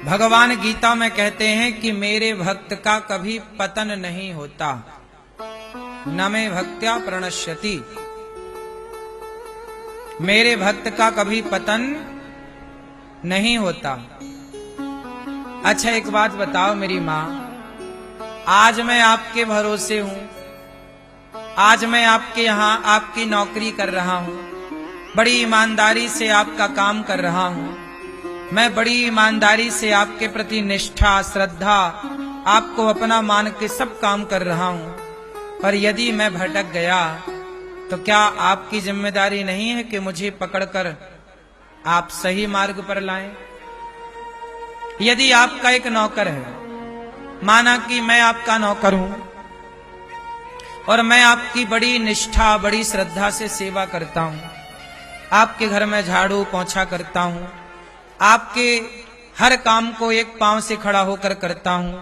भगवान गीता में कहते हैं कि मेरे भक्त का कभी पतन नहीं होता, न मे भक्त्या प्रणश्यति। मेरे भक्त का कभी पतन नहीं होता। अच्छा एक बात बताओ मेरी माँ, आज मैं आपके भरोसे हूं, आज मैं आपके यहां आपकी नौकरी कर रहा हूं, बड़ी ईमानदारी से आपका काम कर रहा हूं, मैं बड़ी ईमानदारी से आपके प्रति निष्ठा श्रद्धा आपको अपना मान के सब काम कर रहा हूं, पर यदि मैं भटक गया तो क्या आपकी जिम्मेदारी नहीं है कि मुझे पकड़कर आप सही मार्ग पर लाएं? यदि आपका एक नौकर है, माना कि मैं आपका नौकर हूं और मैं आपकी बड़ी निष्ठा बड़ी श्रद्धा से सेवा करता हूं, आपके घर में झाड़ू पोंछा करता हूं, आपके हर काम को एक पांव से खड़ा होकर करता हूं,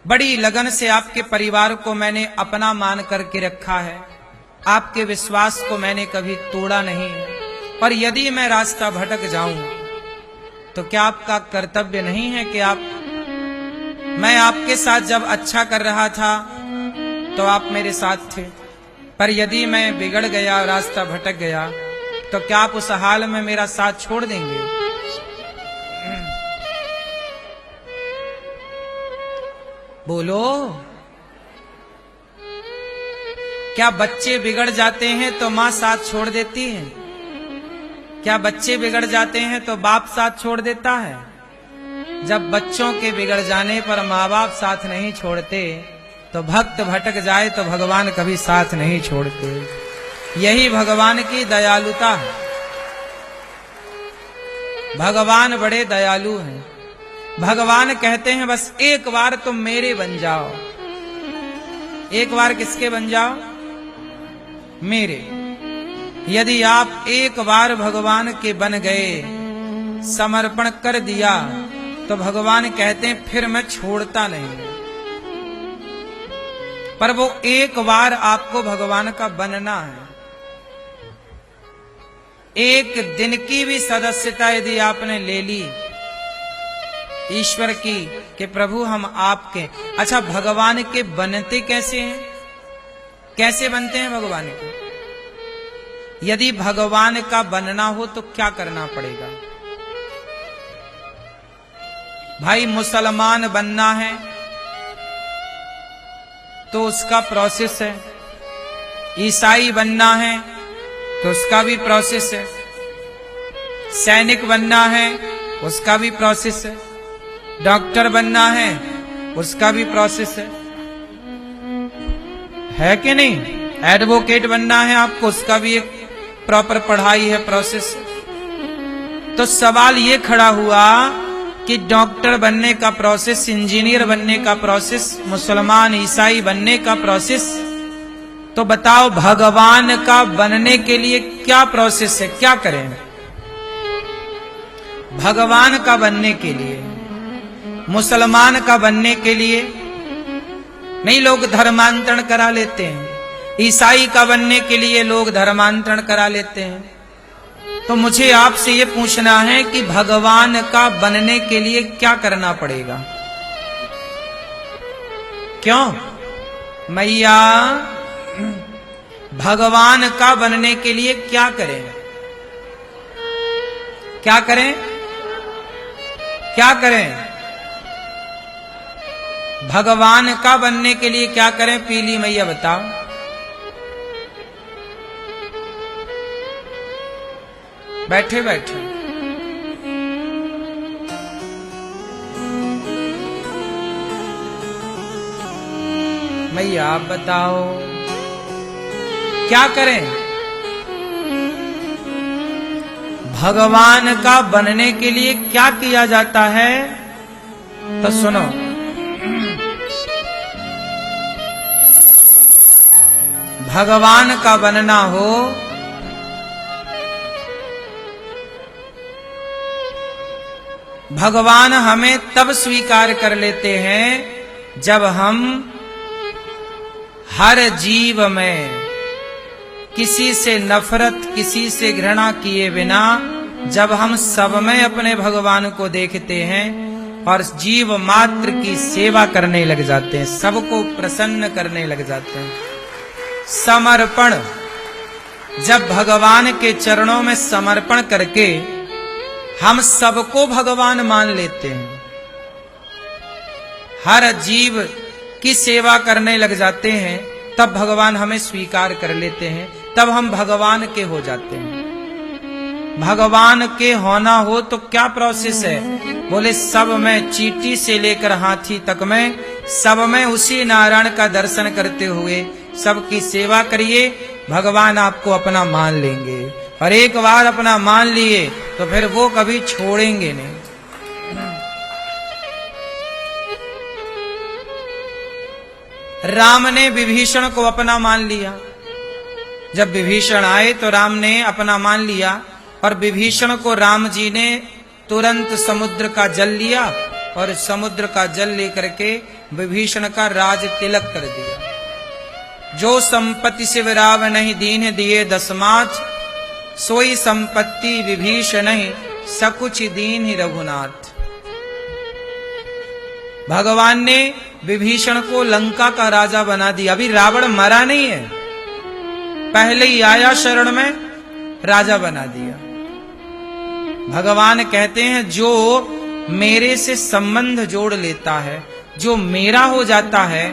बड़ी लगन से आपके परिवार को मैंने अपना मान करके रखा है, आपके विश्वास को मैंने कभी तोड़ा नहीं है, पर यदि मैं रास्ता भटक जाऊं तो क्या आपका कर्तव्य नहीं है कि मैं आपके साथ जब अच्छा कर रहा था तो आप मेरे साथ थे, पर यदि मैं बिगड़ गया रास्ता भटक गया तो क्या आप उस हाल में मेरा साथ छोड़ देंगे? बोलो, क्या बच्चे बिगड़ जाते हैं तो मां साथ छोड़ देती है? क्या बच्चे बिगड़ जाते हैं तो बाप साथ छोड़ देता है? जब बच्चों के बिगड़ जाने पर माँ बाप साथ नहीं छोड़ते तो भक्त भटक जाए तो भगवान कभी साथ नहीं छोड़ते। यही भगवान की दयालुता है। भगवान बड़े दयालु हैं। भगवान कहते हैं बस एक बार तुम मेरे बन जाओ। एक बार किसके बन जाओ? मेरे। यदि आप एक बार भगवान के बन गए, समर्पण कर दिया, तो भगवान कहते हैं फिर मैं छोड़ता नहीं। पर वो एक बार आपको भगवान का बनना है। एक दिन की भी सदस्यता यदि आपने ले ली ईश्वर की कि प्रभु हम आपके। अच्छा, भगवान के बनते कैसे हैं? कैसे बनते हैं भगवान के? यदि भगवान का बनना हो तो क्या करना पड़ेगा? भाई मुसलमान बनना है तो उसका प्रोसेस है, ईसाई बनना है तो उसका भी प्रोसेस है, सैनिक बनना है उसका भी प्रोसेस है, डॉक्टर बनना है उसका भी प्रोसेस है कि नहीं? एडवोकेट बनना है आपको, उसका भी एक प्रॉपर पढ़ाई है, प्रोसेस। तो सवाल ये खड़ा हुआ कि डॉक्टर बनने का प्रोसेस, इंजीनियर बनने का प्रोसेस, मुसलमान ईसाई बनने का प्रोसेस, तो बताओ भगवान का बनने के लिए क्या प्रोसेस है? क्या करें भगवान का बनने के लिए? मुसलमान का बनने के लिए नहीं, लोग धर्मांतरण करा लेते हैं। ईसाई का बनने के लिए लोग धर्मांतरण करा लेते हैं। तो मुझे आपसे ये पूछना है कि भगवान का बनने के लिए क्या करना पड़ेगा? क्यों मैया, भगवान का बनने के लिए क्या करें? क्या करें? क्या करें? भगवान का बनने के लिए क्या करें? पीली मैया बताओ। बैठे बैठे मैया आप बताओ क्या करें? भगवान का बनने के लिए क्या किया जाता है? तो सुनो, भगवान का बनना हो भगवान हमें तब स्वीकार कर लेते हैं जब हम हर जीव में किसी से नफरत, किसी से घृणा किए बिना जब हम सब में अपने भगवान को देखते हैं और जीव मात्र की सेवा करने लग जाते हैं, सबको प्रसन्न करने लग जाते हैं। समर्पण, जब भगवान के चरणों में समर्पण करके हम सबको भगवान मान लेते हैं, हर जीव की सेवा करने लग जाते हैं, तब भगवान हमें स्वीकार कर लेते हैं, तब हम भगवान के हो जाते हैं। भगवान के होना हो तो क्या प्रोसेस है? बोले सब में, चींटी से लेकर हाथी तक में, सब में उसी नारायण का दर्शन करते हुए सबकी सेवा करिए, भगवान आपको अपना मान लेंगे। और एक बार अपना मान लिए तो फिर वो कभी छोड़ेंगे नहीं। राम ने विभीषण को अपना मान लिया। जब विभीषण आए तो राम ने अपना मान लिया, और विभीषण को राम जी ने तुरंत समुद्र का जल लिया, और समुद्र का जल लेकर के विभीषण का राज तिलक कर दिया। जो संपत्ति शिव राव नहीं दीन दिए दसमाच, सोई संपत्ति विभीषण नहीं सकुच दीन ही रघुनाथ। भगवान ने विभीषण को लंका का राजा बना दिया। अभी रावण मरा नहीं है, पहले ही आया शरण में, राजा बना दिया। भगवान कहते हैं जो मेरे से संबंध जोड़ लेता है, जो मेरा हो जाता है,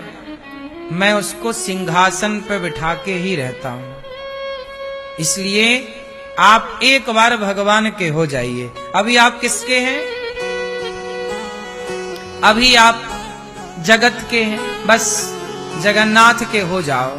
मैं उसको सिंहासन पर बिठा के ही रहता हूं। इसलिए आप एक बार भगवान के हो जाइए। अभी आप किसके हैं? अभी आप जगत के हैं, बस जगन्नाथ के हो जाओ।